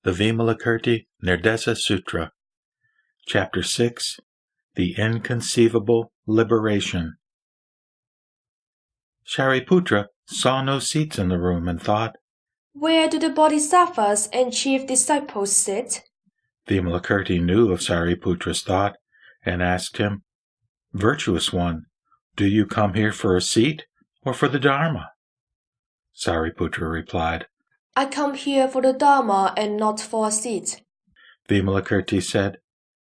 the Vimalakirti Nirdesa Sutra, Chapter 6, the Inconceivable Liberation. Shariputra saw no seats in the room and thought, "Where do the bodhisattvas and chief disciples sit?" Vimalakirti knew of Sariputra's thought and asked him, "Virtuous one, do you come here for a seat or for the Dharma?" Sariputra replied, "I come here for the Dharma and not for a seat." Vimalakirti said,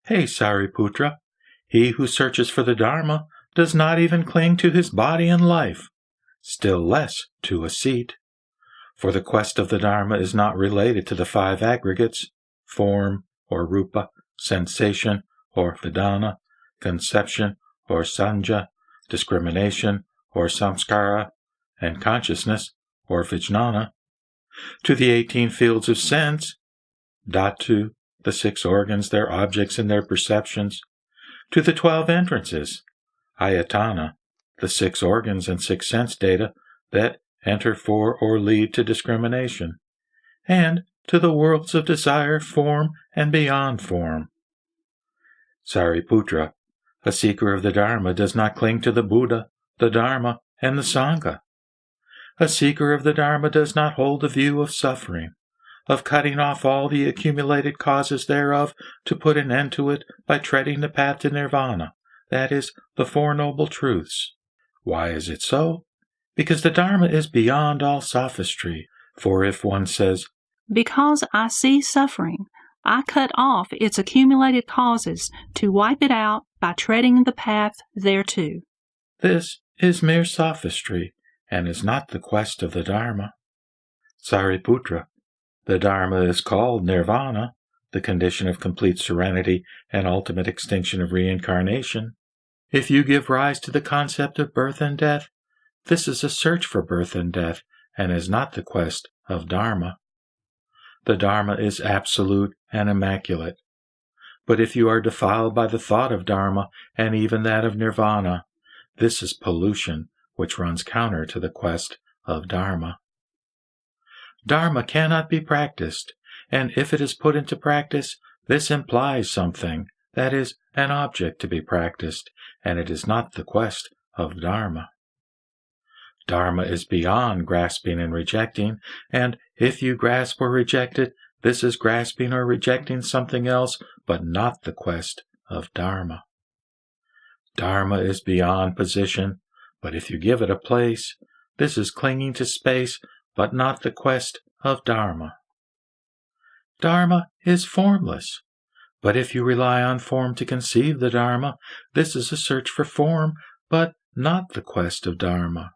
"Hey, Sariputra, he who searches for the Dharma does not even cling to his body and life, still less to a seat. For the quest of the Dharma is not related to the five aggregates, form or rupa, sensation or vedana, conception or sanja, discrimination or samskara, and consciousness or vijnana, to the 18 fields of sense, dhatu, the 6 organs, their objects and their perceptions, to the 12 entrances, ayatana, the 6 organs and 6 sense data that enter for or lead to discrimination, and to the worlds of desire, form, and beyond form. Sariputra, a seeker of the Dharma, does not cling to the Buddha, the Dharma, and the Sangha. A seeker of the Dharma does not hold the view of suffering, of cutting off all the accumulated causes thereof to put an end to it by treading the path to nirvana, that is, the Four Noble Truths. Why is it so? Because the Dharma is beyond all sophistry. For if one says, "Because I see suffering, I cut off its accumulated causes to wipe it out by treading the path thereto," this is mere sophistry, and is not the quest of the Dharma. Sariputra, the Dharma is called nirvana, the condition of complete serenity and ultimate extinction of reincarnation. If you give rise to the concept of birth and death, this is a search for birth and death, and is not the quest of Dharma. The Dharma is absolute and immaculate. But if you are defiled by the thought of Dharma, and even that of nirvana, this is pollution which runs counter to the quest of Dharma. Dharma cannot be practiced, and if it is put into practice, this implies something, that is, an object to be practiced, and it is not the quest of Dharma. Dharma is beyond grasping and rejecting, and if you grasp or reject it, this is grasping or rejecting something else, but not the quest of Dharma. Dharma is beyond position, but if you give it a place, this is clinging to space, but not the quest of Dharma. Dharma is formless, but if you rely on form to conceive the Dharma, this is a search for form, but not the quest of Dharma.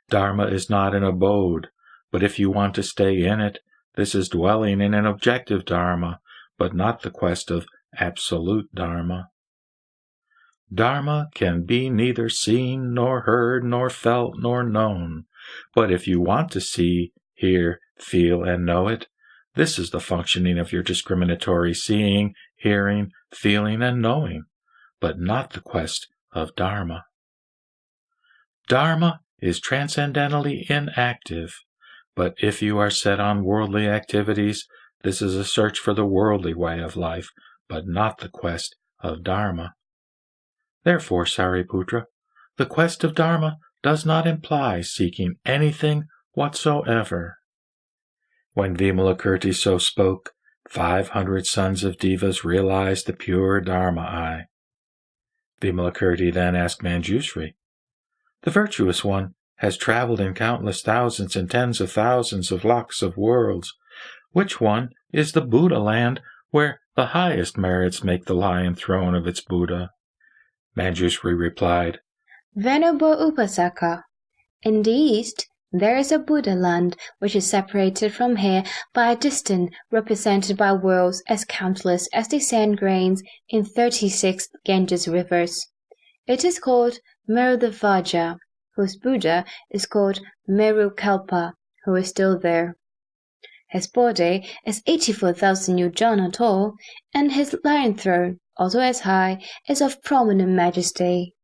Dharma is not an abode, but if you want to stay in it, this is dwelling in an objective Dharma, but not the quest of absolute Dharma. Dharma can be neither seen, nor heard, nor felt, nor known, but if you want to see, hear, feel, and know it, this is the functioning of your discriminatory seeing, hearing, feeling, and knowing, but not the quest of Dharma. Dharma is transcendentally inactive, but if you are set on worldly activities, this is a search for the worldly way of life, but not the quest of Dharma. Therefore, Sariputra, the quest of Dharma does not imply seeking anything whatsoever. When Vimalakirti so spoke, 500 sons of Devas realized the pure Dharma eye. Vimalakirti then asked Manjushri, "The virtuous one has traveled in countless thousands and tens of thousands of lakhs of worlds. Which one is the Buddha land where the highest merits make the lion throne of its Buddha?" Manjushri replied, "Venerable Upasaka, in the east there is a Buddha land which is separated from here by a distance represented by worlds as countless as the sand grains in 36 Ganges rivers. It is called Merudavaja, whose Buddha is called Merukalpa, who is still there. His body is 84,000 yojana tall, and his lion throne, also as high, is of prominent majesty."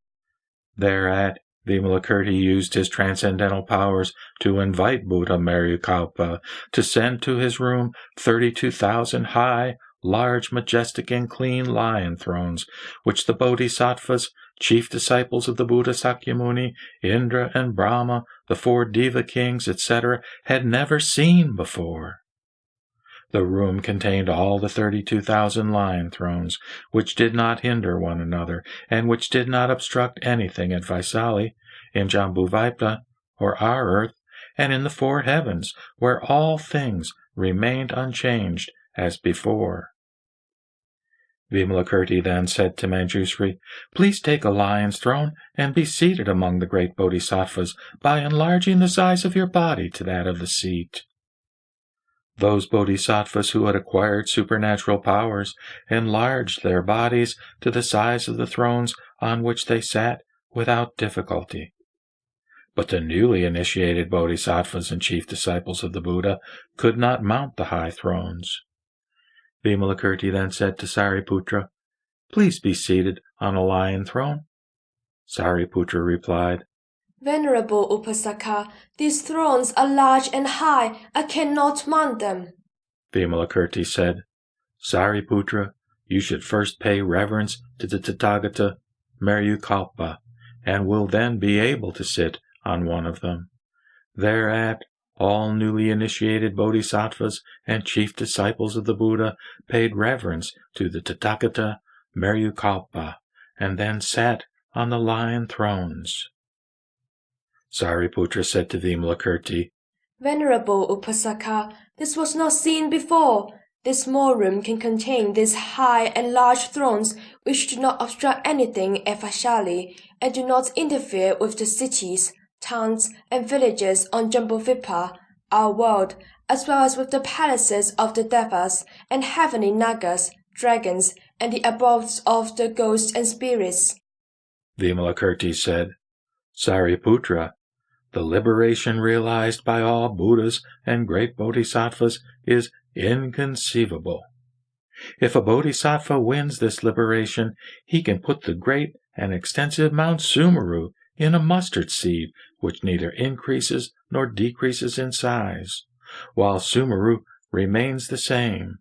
Thereat, Vimalakirti used his transcendental powers to invite Buddha Merukalpa to send to his room 32,000 high, large, majestic, and clean lion thrones, which the Bodhisattvas, chief disciples of the Buddha Sakyamuni, Indra and Brahma, the 4 Deva kings, etc., had never seen before. The room contained all the 32,000 lion thrones, which did not hinder one another, and which did not obstruct anything at Vaisali, in Jambudvipa, or our earth, and in the 4 heavens, where all things remained unchanged as before. Vimalakirti then said to Manjushri, "Please take a lion's throne and be seated among the great bodhisattvas by enlarging the size of your body to that of the seat." Those bodhisattvas who had acquired supernatural powers enlarged their bodies to the size of the thrones on which they sat without difficulty. But the newly initiated bodhisattvas and chief disciples of the Buddha could not mount the high thrones. Vimalakirti then said to Sariputra, "Please be seated on a lion throne." Sariputra replied, Venerable Upasaka, these thrones are large and high, I cannot mount them. Vimalakirti said, "Sariputra, you should first pay reverence to the Tathagata Merukalpa, and will then be able to sit on one of them." Thereat, all newly initiated bodhisattvas and chief disciples of the Buddha paid reverence to the Tathagata Merukalpa, and then sat on the lion thrones. Sariputra said to Vimalakirti, Venerable Upasaka, this was not seen before. This small room can contain these high and large thrones which do not obstruct anything at Vaishali and do not interfere with the cities, towns, and villages on Jambudvipa, our world, as well as with the palaces of the Devas and heavenly Nagas, dragons, and the abodes of the ghosts and spirits. Vimalakirti said, Sariputra, the liberation realized by all Buddhas and great bodhisattvas is inconceivable. If a bodhisattva wins this liberation, he can put the great and extensive Mount Sumeru in a mustard seed, which neither increases nor decreases in size, while Sumeru remains the same,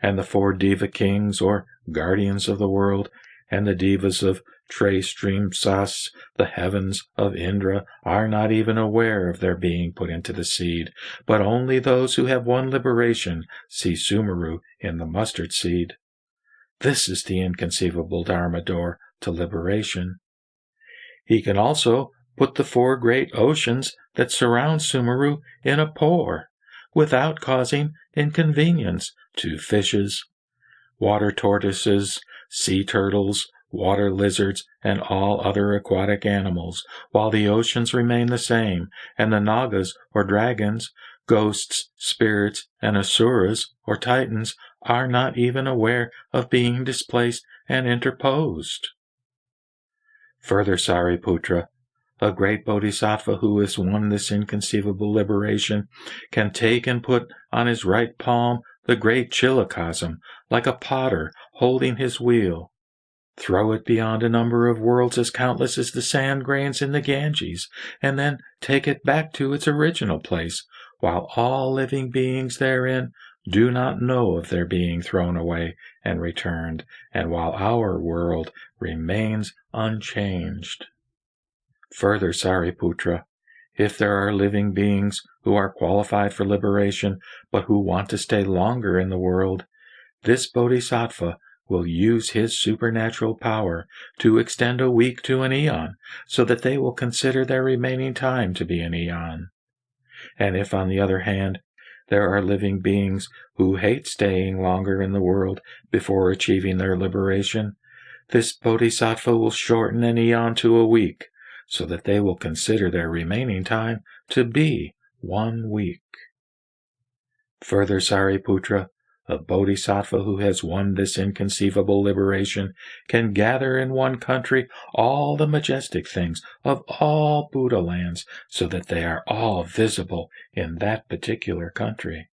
and the 4 Deva kings, or guardians of the world, and the Devas of Tristrimsas, the heavens of Indra, are not even aware of their being put into the seed, but only those who have won liberation see Sumeru in the mustard seed. This is the inconceivable Dharma door to liberation. He can also put the 4 great oceans that surround Sumeru in a pore, without causing inconvenience to fishes, water tortoises, sea turtles, water lizards, and all other aquatic animals, while the oceans remain the same, and the Nagas, or dragons, ghosts, spirits, and asuras, or titans, are not even aware of being displaced and interposed. Further, Sariputra, a great bodhisattva who has won this inconceivable liberation can take and put on his right palm the great chilakasam, like a potter holding his wheel. Throw it beyond a number of worlds as countless as the sand grains in the Ganges, and then take it back to its original place, while all living beings therein do not know of their being thrown away and returned, and while our world remains unchanged. Further, Sariputra, if there are living beings who are qualified for liberation, but who want to stay longer in the world, this bodhisattva will use his supernatural power to extend a week to an eon, so that they will consider their remaining time to be an eon. And if, on the other hand, there are living beings who hate staying longer in the world before achieving their liberation, this bodhisattva will shorten an eon to a week, so that they will consider their remaining time to be 1 week. Further, Sariputra, a bodhisattva who has won this inconceivable liberation can gather in one country all the majestic things of all Buddha lands, so that they are all visible in that particular country.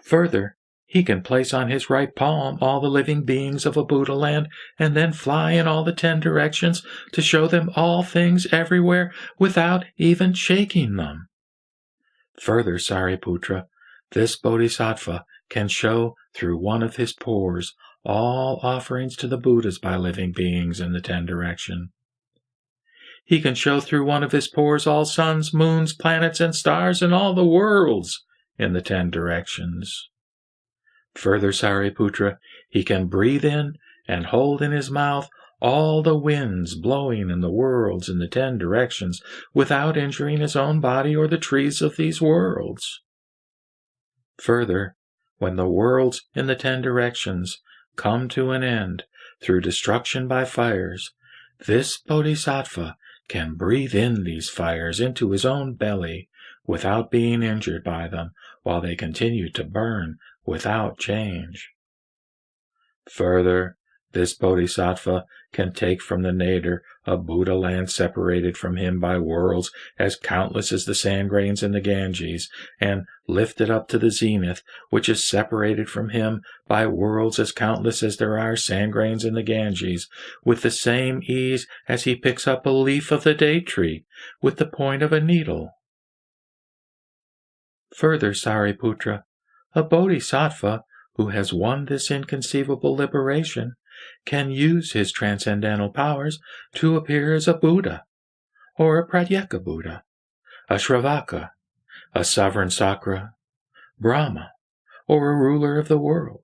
Further, He can place on his right palm all the living beings of a Buddha land and then fly in all the 10 directions to show them all things everywhere without even shaking them. Further, Sariputra, this bodhisattva can show through one of his pores all offerings to the Buddhas by living beings in the 10 directions. He can show through one of his pores all suns, moons, planets, and stars in all the worlds in the 10 directions. Further, Sariputra, he can breathe in and hold in his mouth all the winds blowing in the worlds in the 10 directions without injuring his own body or the trees of these worlds. Further, when the worlds in the 10 directions come to an end through destruction by fires, this bodhisattva can breathe in these fires into his own belly without being injured by them while they continue to burn without change. Further, this bodhisattva can take from the nadir a Buddha land separated from him by worlds as countless as the sand grains in the Ganges, and lift it up to the zenith, which is separated from him by worlds as countless as there are sand grains in the Ganges, with the same ease as he picks up a leaf of the date tree with the point of a needle. Further, Sariputra, a bodhisattva who has won this inconceivable liberation can use his transcendental powers to appear as a Buddha, or a Pratyeka Buddha, a Shravaka, a sovereign Sakra, Brahma, or a ruler of the world.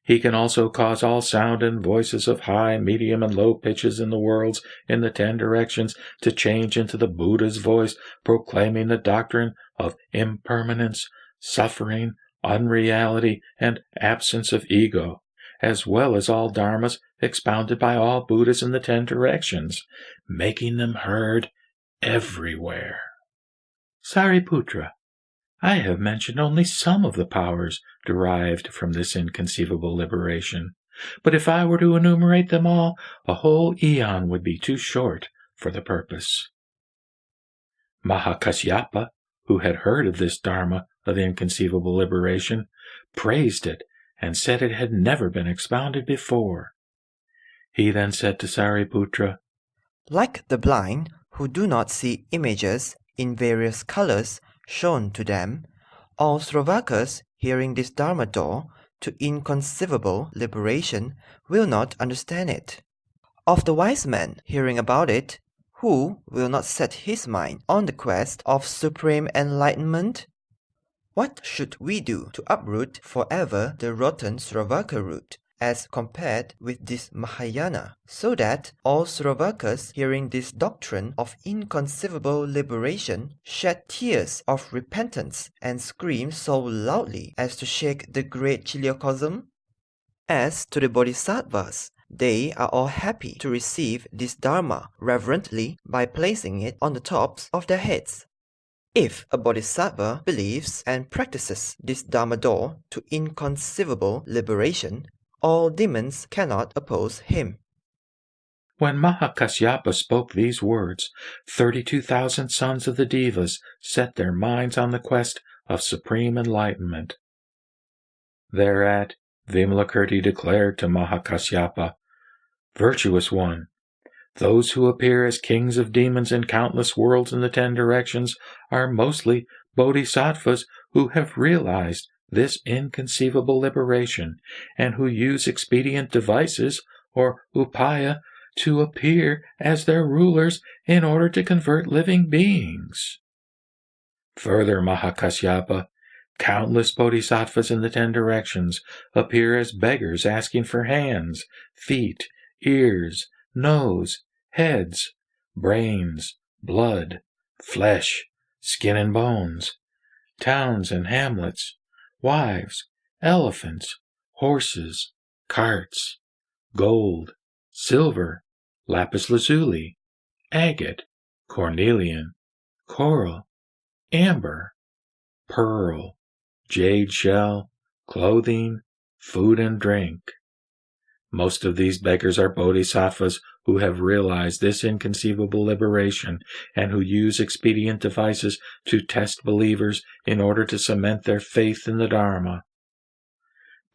He can also cause all sound and voices of high, medium, and low pitches in the worlds in the 10 directions to change into the Buddha's voice, proclaiming the doctrine of impermanence, suffering, unreality, and absence of ego, as well as all dharmas expounded by all Buddhas in the 10 directions, making them heard everywhere. Sariputra, I have mentioned only some of the powers derived from this inconceivable liberation, but if I were to enumerate them all, a whole eon would be too short for the purpose. Mahakasyapa, who had heard of this dharma of inconceivable liberation, praised it and said it had never been expounded before. He then said to Sariputra, Like the blind who do not see images in various colors shown to them, all Sravakas hearing this Dharma door to inconceivable liberation will not understand it. Of the wise man hearing about it, who will not set his mind on the quest of supreme enlightenment? What should we do to uproot forever the rotten Sravaka root, as compared with this Mahayana, so that all Sravakas hearing this doctrine of inconceivable liberation shed tears of repentance and scream so loudly as to shake the great chiliocosm? As to the Bodhisattvas, they are all happy to receive this Dharma reverently by placing it on the tops of their heads. If a Bodhisattva believes and practices this Dharma door to inconceivable liberation, all demons cannot oppose him. When Mahakasyapa spoke these words, 32,000 sons of the Devas set their minds on the quest of supreme enlightenment. Thereat, Vimalakirti declared to Mahakasyapa, Virtuous one, those who appear as kings of demons in countless worlds in the 10 directions are mostly bodhisattvas who have realized this inconceivable liberation and who use expedient devices, or upaya, to appear as their rulers in order to convert living beings. Further, Mahakasyapa, countless bodhisattvas in the 10 directions appear as beggars asking for hands, feet, ears, nose, heads, brains, blood, flesh, skin and bones, towns and hamlets, wives, elephants, horses, carts, gold, silver, lapis lazuli, agate, cornelian, coral, amber, pearl, jade shell, clothing, food and drink. Most of these beggars are bodhisattvas who have realized this inconceivable liberation and who use expedient devices to test believers in order to cement their faith in the Dharma.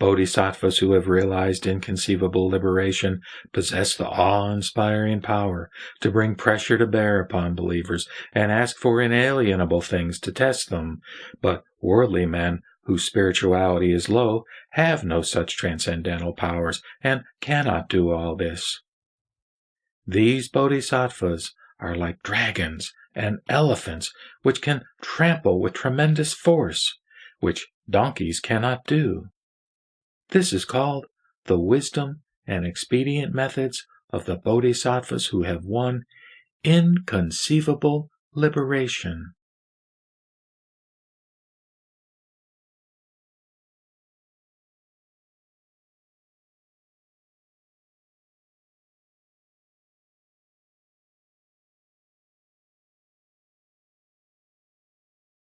Bodhisattvas who have realized inconceivable liberation possess the awe-inspiring power to bring pressure to bear upon believers and ask for inalienable things to test them, but worldly men whose spirituality is low have no such transcendental powers and cannot do all this. These bodhisattvas are like dragons and elephants which can trample with tremendous force, which donkeys cannot do. This is called the wisdom and expedient methods of the bodhisattvas who have won inconceivable liberation.